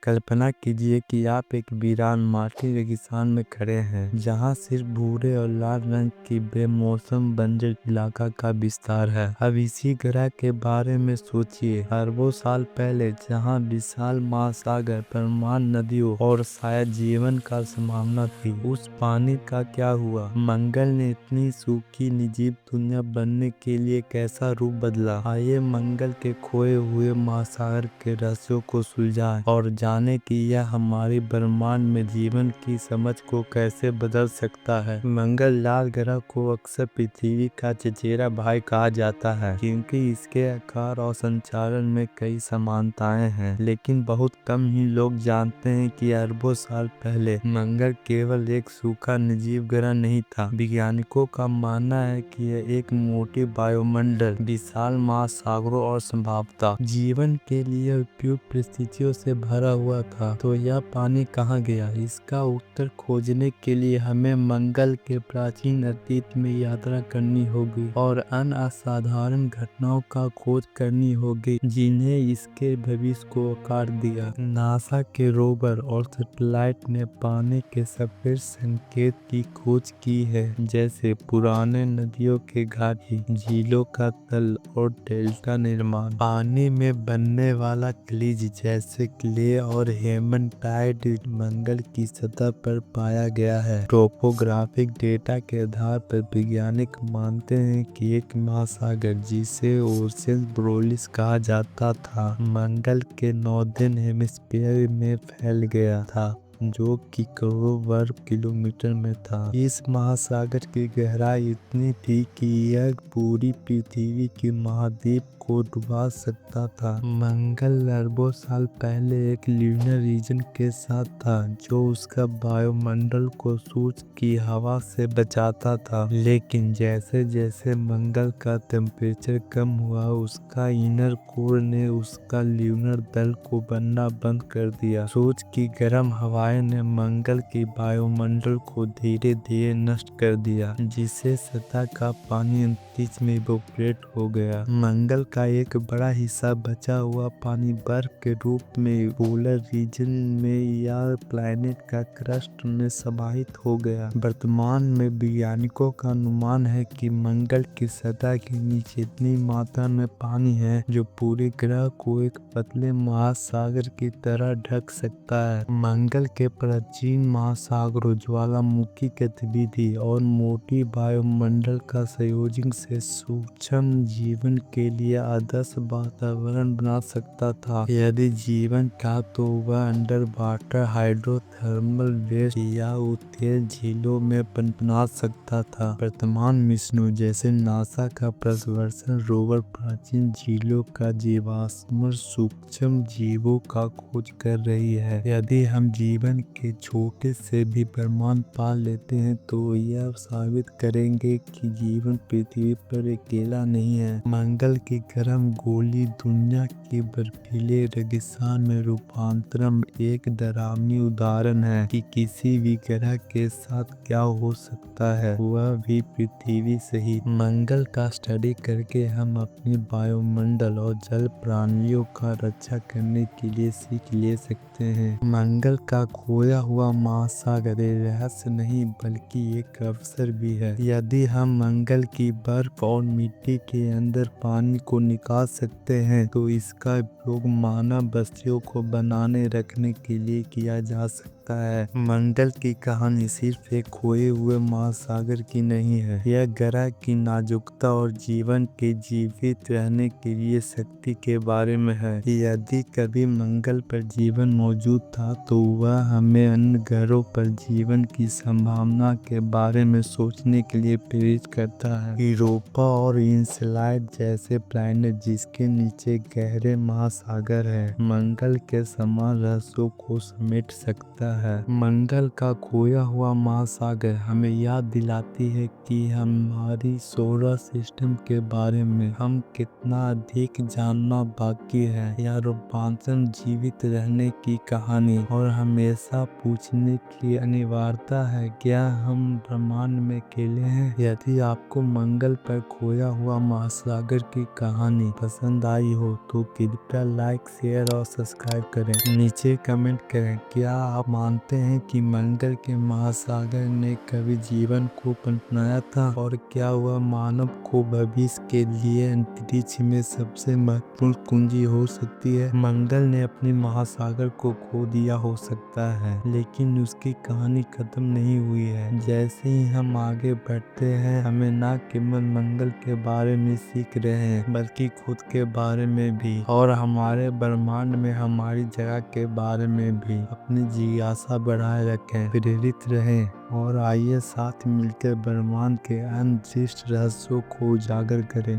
कल्पना कीजिए कि आप एक वीरान माटी रेगिस्तान में खड़े हैं, जहां सिर्फ भूरे और लाल रंग की बेमौसम बंजर इलाका का विस्तार है। अब इसी ग्रह के बारे में सोचिए, अरबों साल पहले, जहां विशाल महासागर, प्रमाण नदियों और शायद जीवन का संभावना थी। उस पानी का क्या हुआ? मंगल ने इतनी सूखी निर्जीव दुनिया बनने के लिए कैसा रूप बदला? आइए मंगल के खोए हुए महासागर के रहस्यों को सुलझाएं और जाने कि यह हमारी ब्रह्मांड में जीवन की समझ को कैसे बदल सकता है। मंगल लाल ग्रह को अक्सर पृथ्वी का चचेरा भाई कहा जाता है, क्योंकि इसके आकार और संचालन में कई समानताएं हैं। लेकिन बहुत कम ही लोग जानते हैं कि अरबों साल पहले मंगल केवल एक सूखा निर्जीव ग्रह नहीं था। वैज्ञानिकों का मानना है कि यह एक मोटी वायुमंडल, विशाल महासागरों और संभवतः जीवन के लिए उपयुक्त परिस्थितियों से भरा हुआ था। तो यह पानी कहाँ गया? इसका उत्तर खोजने के लिए हमें मंगल के प्राचीन अतीत में यात्रा करनी होगी और अन्य असाधारण घटनाओं का खोज करनी होगी जिन्हें इसके भविष्य को आकार दिया। नासा के रोवर और सैटेलाइट ने पानी के सफेद संकेत की खोज की है, जैसे पुराने नदियों के घाटी, झीलों का तल और डेल्टा निर्माण। पानी में बनने वाला क्लीज जैसे क्ले और हेमनटाइट मंगल की सतह पर पाया गया है। टोपोग्राफिक डेटा के आधार पर वैज्ञानिक मानते हैं कि एक महासागर, जिसे ओशियन ब्रोलिस कहा जाता था, मंगल के नॉर्दर्न हेमिस्फीयर में फैल गया था, जो कि करोड़ों वर्ग किलोमीटर में था। इस महासागर की गहराई इतनी थी कि यह पूरी पृथ्वी के महाद्वीप को डुबा सकता था। मंगल अरबों साल पहले एक ल्यूनर रीजन के साथ था, जो उसका वायुमंडल को सूरज की हवा से बचाता था। लेकिन जैसे जैसे मंगल का टेम्परेचर कम हुआ, उसका इनर कोर ने उसका ल्यूनर दल को बनना बंद कर दिया। सूरज की गर्म हवाएं ने मंगल की वायुमंडल को धीरे धीरे नष्ट कर दिया, जिससे सतह का पानी अंतरिक्ष में इवोपोरेट हो गया। मंगल का एक बड़ा हिस्सा बचा हुआ पानी बर्फ के रूप में पोलर रीजन में या प्लैनेट का क्रस्ट में समाहित हो गया। वर्तमान में वैज्ञानिकों का अनुमान है कि मंगल की सतह के नीचे इतनी मात्रा में पानी है जो पूरे ग्रह को एक पतले महासागर की तरह ढक सकता है। मंगल के प्राचीन महासागरों, ज्वालामुखी गतिविधि और मोटी वायुमंडल का संयोजन से सूक्ष्म जीवन के लिए आदर्श वातावरण बना सकता था। यदि जीवन था तो वह अंडर वाटर हाइड्रोथर्मल वेस्ट या उत्तेज झीलों में पनपना सकता था। वर्तमान मिशनों जैसे नासा का प्रश्नवर्धक रोवर प्राचीन झीलों का जीवाश्म सूक्ष्म जीवों का खोज कर रही है। यदि हम जीवन के छोटे से भी प्रमाण पा लेते हैं तो यह साबित करेंगे कि जीवन पृथ्वी पर अकेला नहीं है। मंगल की गर्म गोली दुनिया के बर्फीले रेगिस्तान में रूपांतरण एक डरावनी उदाहरण है कि किसी भी ग्रह के साथ क्या हो सकता है, वह भी पृथ्वी सहित। मंगल का स्टडी करके हम अपनी वायुमंडल और जल प्राणियों का रक्षा करने के लिए सीख ले सकते हैं। मंगल का खोया हुआ महासागर रहस्य नहीं बल्कि एक अवसर भी है। यदि हम मंगल की बर्फ और मिट्टी के अंदर पानी को निकाल सकते हैं तो इसका उपयोग मानव बस्तियों को बनाने रखने के लिए किया जा सकता है। मंगल की कहानी सिर्फ एक खोए हुए महासागर की नहीं है, यह ग्रह की नाजुकता और जीवन के जीवित रहने के लिए शक्ति के बारे में है। यदि कभी मंगल पर जीवन मौजूद था तो वह हमें अन्य ग्रहों पर जीवन की संभावना के बारे में सोचने के लिए प्रेरित करता है। यूरोपा और इंसेलाइड जैसे प्लैनेट जिसके नीचे गहरे महासागर है, मंगल के समान रहस्यों को समेट सकता है। मंगल का खोया हुआ महासागर हमें याद दिलाती है कि हमारी सोलर सिस्टम के बारे में हम कितना अधिक जानना बाकी है। यह रोमांचन जीवित रहने की कहानी और हमेशा पूछने की अनिवार्यता है, क्या हम ब्रह्मांड में अकेले हैं? यदि आपको मंगल पर खोया हुआ महासागर की कहानी पसंद आई हो तो कृपया लाइक, शेयर और सब्सक्राइब करें। नीचे कमेंट करें, क्या आप मानते हैं कि मंगल के महासागर ने कभी जीवन को पनपाया था, और क्या वह मानव को भविष्य के लिए अंतरिक्ष में सबसे महत्वपूर्ण कुंजी हो सकती है? मंगल ने अपने महासागर को खो दिया हो सकता है, लेकिन उसकी कहानी खत्म नहीं हुई है। जैसे ही हम आगे बढ़ते हैं, हमें न केवल मंगल के बारे में सीख रहे हैं, बल्कि खुद के बारे में भी और हमारे ब्रह्मांड में हमारी जगह के बारे में भी। अपनी जिज्ञासा बढ़ाए रखें, प्रेरित रहें और आइए साथ मिलकर ब्रह्मांड के अदृश्य रहस्यों को उजागर करें।